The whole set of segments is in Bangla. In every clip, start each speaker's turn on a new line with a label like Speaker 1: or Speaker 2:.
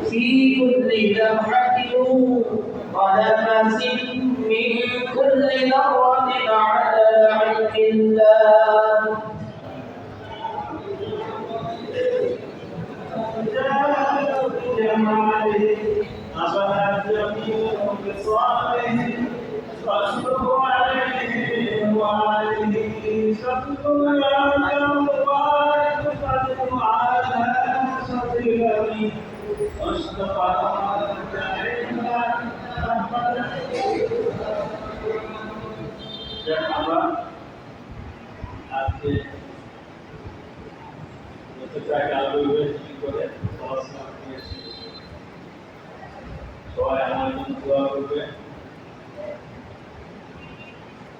Speaker 1: في كل لمحة ونفس من كل ذرة عدد علم الله
Speaker 2: فاشكر عليه وعليه شكر مبارك قدر على شكر واشتق على আমরা আজকে প্রত্যেকটাকে আলোচনা করে পড়াশোনা করেছি সবাই আমার জন্য দোয়া করবে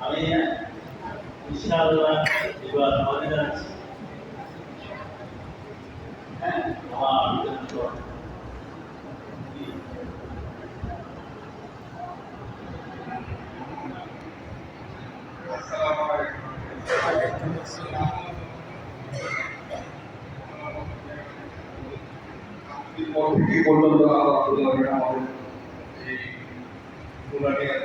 Speaker 2: আমি ইনশাআল্লাহ এবার মনে যাচ্ছি হ্যাঁ আমার
Speaker 3: কি পর্যন্ত আমাদের এই পুরাটিয়া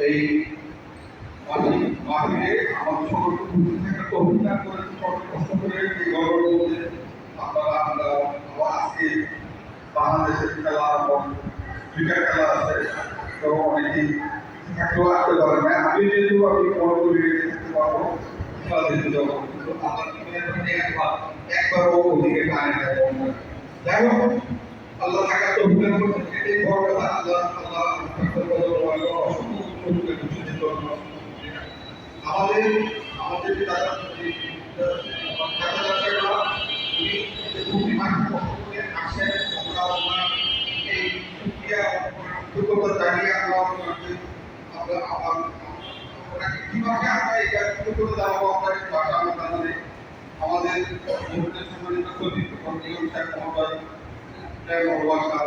Speaker 3: এই মাটিতে আমাদের সকলকে অভিযান করে কষ্ট করে এই গর্বের মধ্যে আপনারা আবার আজকে বাংলাদেশের খেলা এবং ক্রিকেট খেলা আছে এবং অনেকেই থাকলেও আসতে পারে না আমি যেহেতু আমি মনে করি থাকতে পারবো খেলা দেখতে যাবো কিন্তু একবারও ওদিকে টানে যাই হোক আল্লাহ থাকা তো অভিযান করছেন এটাই বড় কথা আল্লাহ আমাদের আমাদের তারা আসেন আমরা এই কৃতজ্ঞতা জানিয়ে কিভাবে আমরা এই কৃতজ্ঞতা জানাবো আমরা ভাষা আমরা জানি আমাদের সম্মানিত ভালোবাসা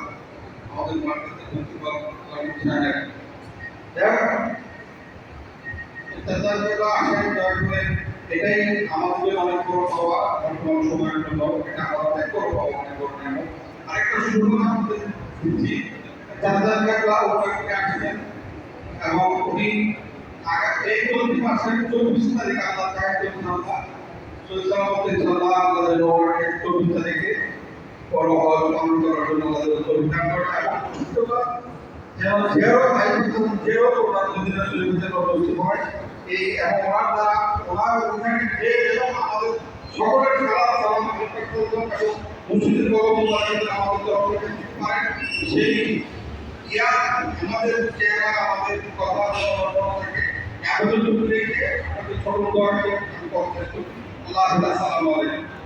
Speaker 3: আমাদের মার্কেটে প্রিন্সিপাল এটাই আমাদের অনেক বড় পাওয়া বর্তমান সময়ের জন্য এটা আমরা অনেক বড় পাওয়া অনেক বড় নেব আরেকটা সুযোগ আমাদের দিচ্ছি আসছেন এবং উনি এই 24 তারিখ আল্লাহ তারিখে বড় হওয়ার পালন করার জন্য আমাদের অভিযান করে এই এবং ওনার দ্বারা ওনার অভিযানে আমাদের সকলের খেলা মুসলিম আমাদের সেই আমাদের চেহারা আমাদের কথা এতটুকু রেখে আমাদের সকল আল্লাহ সালাম আলাইকুম